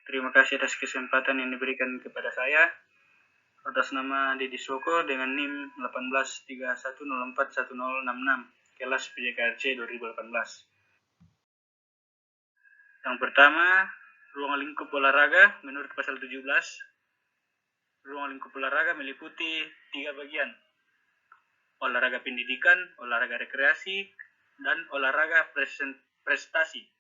Terima kasih atas kesempatan yang diberikan kepada saya. Atas nama Dedi Soko dengan NIM 1831041066, kelas PJKRC 2018. Yang pertama, ruang lingkup olahraga menurut pasal 17. Ruang lingkup olahraga meliputi 3 bagian: olahraga pendidikan, olahraga rekreasi, dan olahraga prestasi.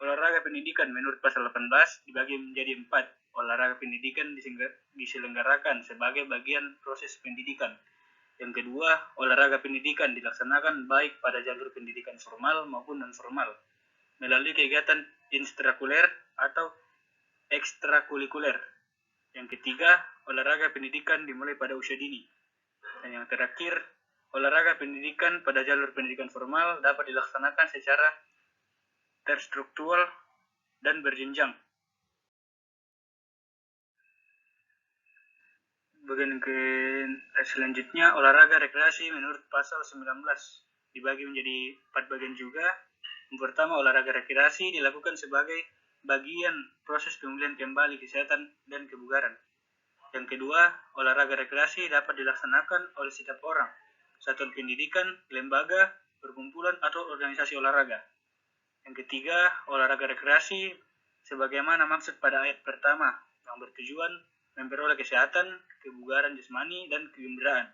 Olahraga pendidikan menurut pasal 18 dibagi menjadi 4. Olahraga pendidikan diselenggarakan sebagai bagian proses pendidikan. Yang kedua, olahraga pendidikan dilaksanakan baik pada jalur pendidikan formal maupun non-formal, melalui kegiatan intrakurikuler atau ekstrakurikuler. Yang ketiga, olahraga pendidikan dimulai pada usia dini. Dan yang terakhir, olahraga pendidikan pada jalur pendidikan formal dapat dilaksanakan secara terstruktural dan berjenjang. Bagian selanjutnya, olahraga rekreasi menurut pasal 19 dibagi menjadi 4 bagian juga. Yang pertama, olahraga rekreasi dilakukan sebagai bagian proses pemulihan kembali kesehatan dan kebugaran. Yang kedua, olahraga rekreasi dapat dilaksanakan oleh setiap orang, satuan pendidikan, lembaga, perkumpulan, atau organisasi olahraga. Yang ketiga, olahraga rekreasi sebagaimana maksud pada ayat pertama, yang bertujuan memperoleh kesehatan, kebugaran jasmani, dan kegembiraan,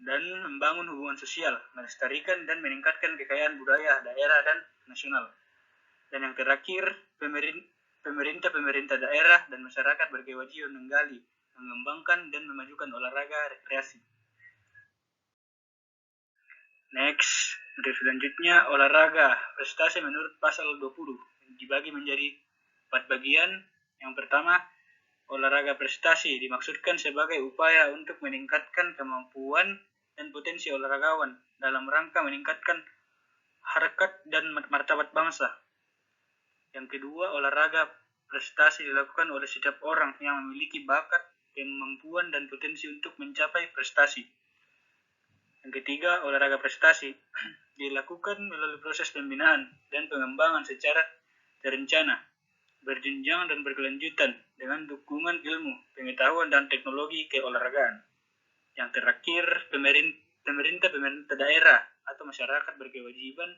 dan membangun hubungan sosial, melestarikan dan meningkatkan kekayaan budaya daerah dan nasional. Dan yang terakhir, pemerintah daerah dan masyarakat berkewajiban menggali, mengembangkan, dan memajukan olahraga rekreasi. Next, selanjutnya olahraga prestasi menurut pasal 20 dibagi menjadi 4 bagian. Yang pertama, olahraga prestasi dimaksudkan sebagai upaya untuk meningkatkan kemampuan dan potensi olahragawan dalam rangka meningkatkan harkat dan martabat bangsa. Yang kedua, olahraga prestasi dilakukan oleh setiap orang yang memiliki bakat, kemampuan, dan potensi untuk mencapai prestasi. Yang ketiga, olahraga prestasi dilakukan melalui proses pembinaan dan pengembangan secara terencana, berjenjang dan berkelanjutan dengan dukungan ilmu, pengetahuan, dan teknologi keolahragaan. Yang terakhir, pemerintah daerah atau masyarakat berkewajiban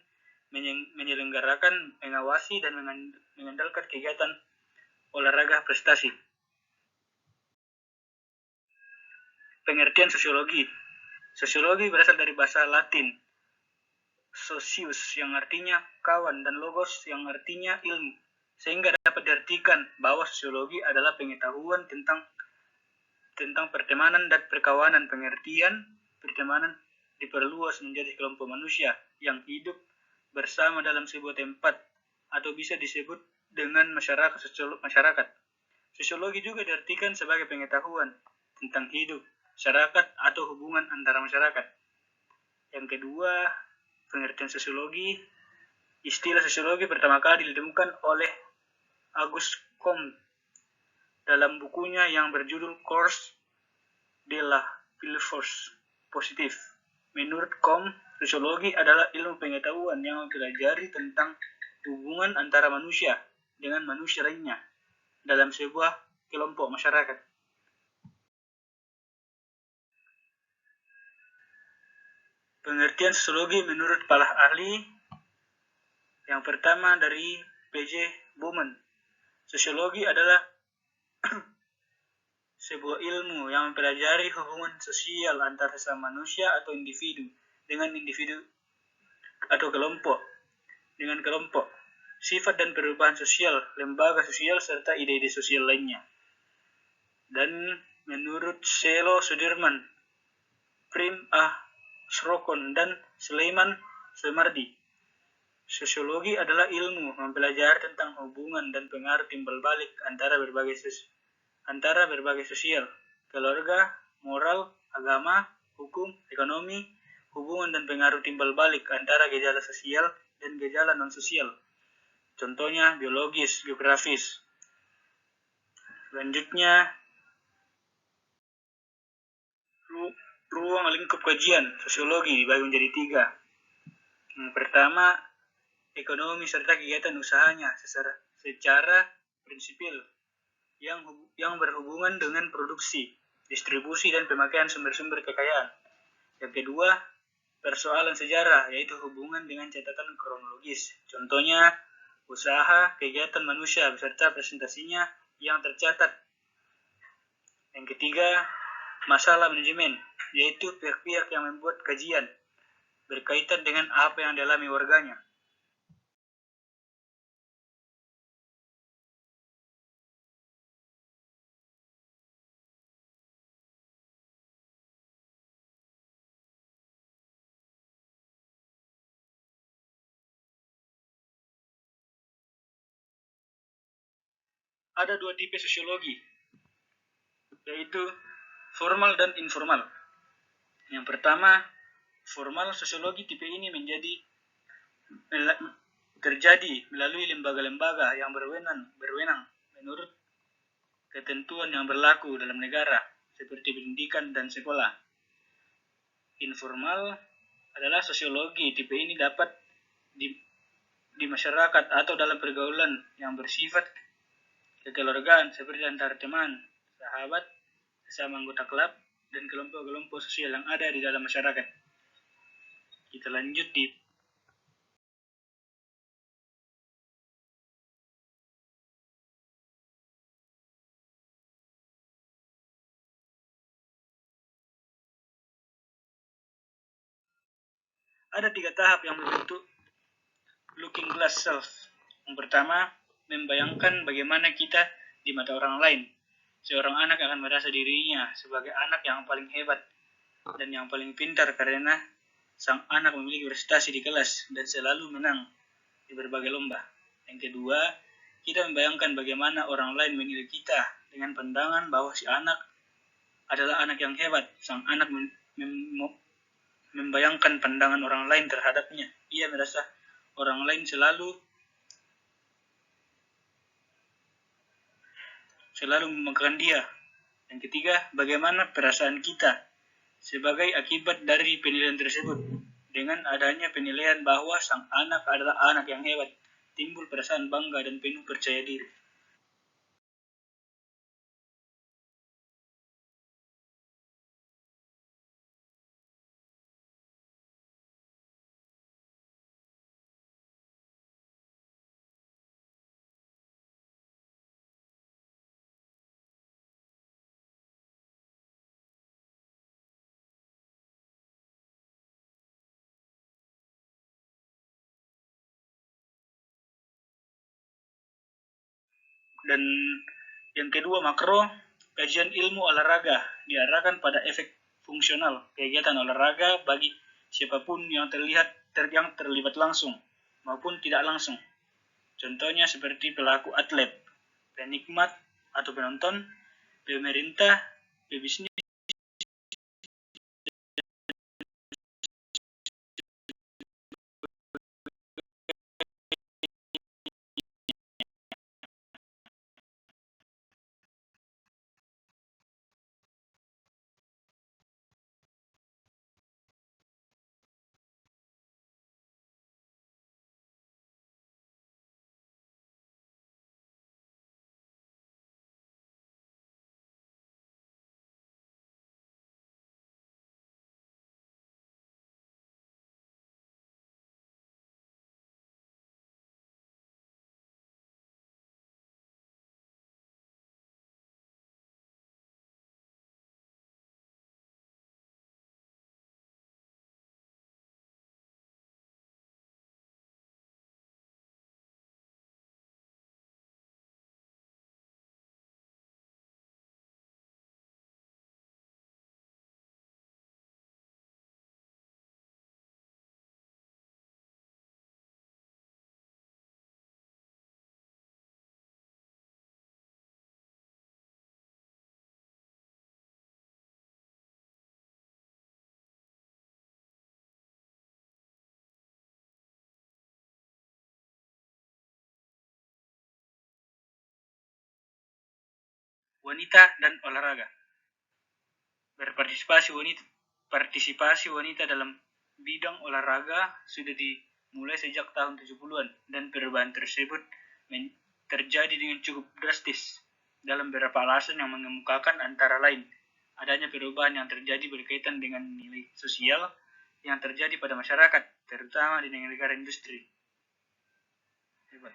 menyelenggarakan, mengawasi, dan mengandalkan kegiatan olahraga prestasi. Pengertian sosiologi. Sosiologi berasal dari bahasa Latin socius yang artinya kawan dan logos yang artinya ilmu, sehingga dapat diartikan bahwa sosiologi adalah pengetahuan tentang pertemanan dan perkawanan. Pengertian pertemanan diperluas menjadi kelompok manusia yang hidup bersama dalam sebuah tempat atau bisa disebut dengan masyarakat. Sosiologi juga diartikan sebagai pengetahuan tentang hidup, masyarakat, atau hubungan antara masyarakat. Yang kedua, pengertian sosiologi. Istilah sosiologi pertama kali ditemukan oleh Auguste Comte dalam bukunya yang berjudul Cours de la Philosophie Positive. Menurut Comte, sosiologi adalah ilmu pengetahuan yang mempelajari tentang hubungan antara manusia dengan manusia lainnya dalam sebuah kelompok masyarakat. Pengertian sosiologi menurut para ahli. Yang pertama dari P.J. Bowman. Sosiologi adalah sebuah ilmu yang mempelajari hubungan sosial antara sesama manusia atau individu dengan individu atau kelompok dengan kelompok, sifat dan perubahan sosial, lembaga sosial, serta ide-ide sosial lainnya. Dan menurut Selo Sudirman, Prim A. Srokon, dan Sulaiman Sumardi, sosiologi adalah ilmu mempelajari tentang hubungan dan pengaruh timbal balik antara berbagai sosial, keluarga, moral, agama, hukum, ekonomi, hubungan dan pengaruh timbal balik antara gejala sosial dan gejala non-sosial. Contohnya biologis, geografis. Selanjutnya, ruang lingkup kajian sosiologi dibagi menjadi 3. Yang pertama, ekonomi serta kegiatan usahanya secara prinsipil yang berhubungan dengan produksi, distribusi, dan pemakaian sumber-sumber kekayaan. Yang kedua, persoalan sejarah, yaitu hubungan dengan catatan kronologis. Contohnya, usaha, kegiatan manusia, beserta presentasinya yang tercatat. Yang ketiga, masalah manajemen, yaitu pihak-pihak yang membuat kajian berkaitan dengan apa yang dialami warganya. Ada dua tipe sosiologi, yaitu formal dan informal. Yang pertama, formal sosiologi tipe ini terjadi melalui lembaga-lembaga yang berwenang menurut ketentuan yang berlaku dalam negara, seperti pendidikan dan sekolah. Informal adalah sosiologi tipe ini dapat di masyarakat atau dalam pergaulan yang bersifat kekeluargaan, seperti antar teman, sahabat, sesama anggota klub, dan kelompok-kelompok sosial yang ada di dalam masyarakat. Kita lanjut di ada 3 tahap yang membentuk looking glass self. Yang pertama, membayangkan bagaimana kita di mata orang lain. Seorang anak akan merasa dirinya sebagai anak yang paling hebat dan yang paling pintar karena sang anak memiliki prestasi di kelas dan selalu menang di berbagai lomba. Yang kedua, kita membayangkan bagaimana orang lain menilai kita dengan pandangan bahwa si anak adalah anak yang hebat. Sang anak membayangkan pandangan orang lain terhadapnya. Ia merasa orang lain selalu membanggakan dia. Yang ketiga, bagaimana perasaan kita sebagai akibat dari penilaian tersebut. Dengan adanya penilaian bahwa sang anak adalah anak yang hebat, timbul perasaan bangga dan penuh percaya diri. Dan yang kedua, makro, kajian ilmu olahraga diarahkan pada efek fungsional kegiatan olahraga bagi siapapun yang terlibat langsung maupun tidak langsung. Contohnya seperti pelaku atlet, penikmat atau penonton, pemerintah, pebisnis, wanita dan olahraga. Partisipasi wanita dalam bidang olahraga sudah mulai sejak tahun 70-an, dan perubahan tersebut terjadi dengan cukup drastis dalam beberapa alasan yang mengemukakan antara lain adanya perubahan yang terjadi berkaitan dengan nilai sosial yang terjadi pada masyarakat, terutama di negara industri. Hebat.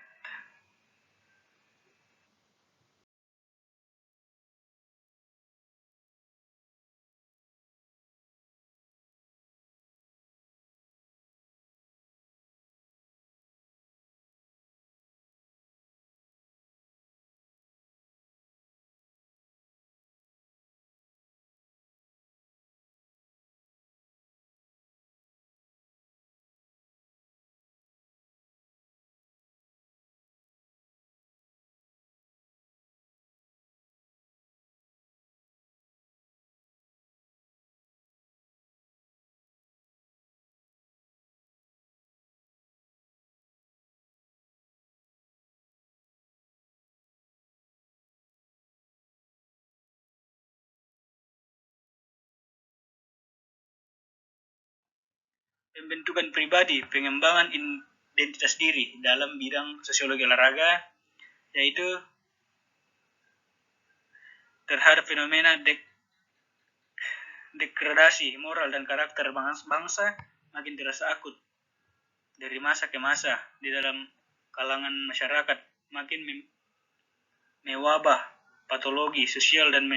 Pembentukan pribadi, pengembangan identitas diri dalam bidang sosiologi olahraga, yaitu terhadap fenomena degradasi moral dan karakter bangsa makin terasa akut dari masa ke masa di dalam kalangan masyarakat, makin mewabah patologi sosial dan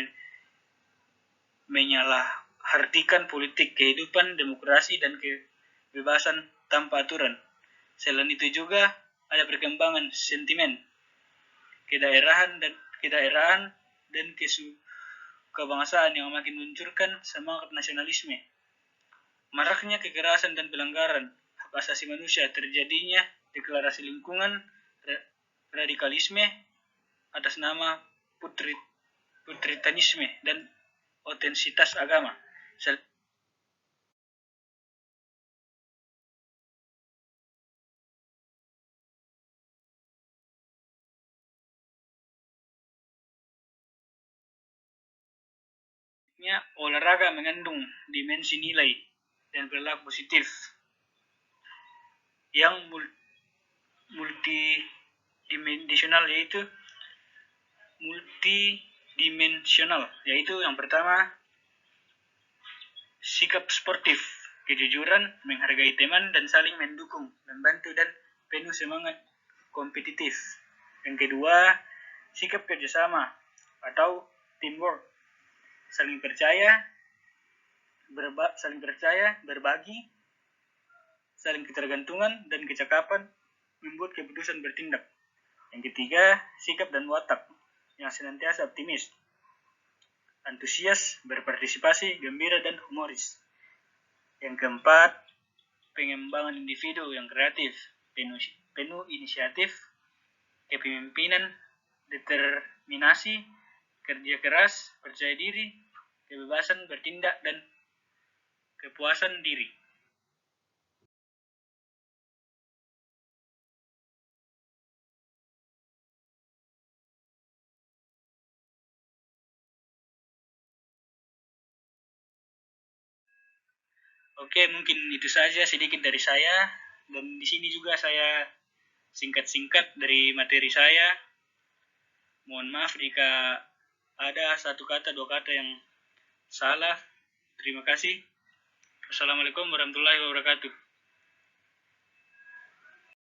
menyalahartikan politik, kehidupan, demokrasi, dan kebebasan tanpa aturan. Selain itu juga ada perkembangan sentimen kedaerahan dan kebangsaan yang makin meluncurkan semangat nasionalisme. Maraknya kekerasan dan pelanggaran hak asasi manusia, terjadinya deklarasi lingkungan, radikalisme atas nama putritanisme dan otentisitas agama. Olahraga mengandung dimensi nilai dan perilaku positif yang multidimensional, yaitu yang pertama sikap sportif, kejujuran, menghargai teman dan saling mendukung, membantu dan penuh semangat kompetitif. Yang kedua, sikap kerjasama atau teamwork, saling percaya, berbagi, saling ketergantungan dan kecakapan membuat keputusan bertindak. Yang ketiga, sikap dan watak yang senantiasa optimis, antusias, berpartisipasi, gembira, dan humoris. Yang keempat, pengembangan individu yang kreatif, penuh inisiatif, kepemimpinan, determinasi, kerja keras, percaya diri, kebebasan bertindak, dan kepuasan diri. Oke, mungkin itu saja sedikit dari saya, dan di sini juga saya singkat-singkat dari materi saya. Mohon maaf jika ada satu kata, dua kata yang salah. Terima kasih. Assalamualaikum warahmatullahi wabarakatuh.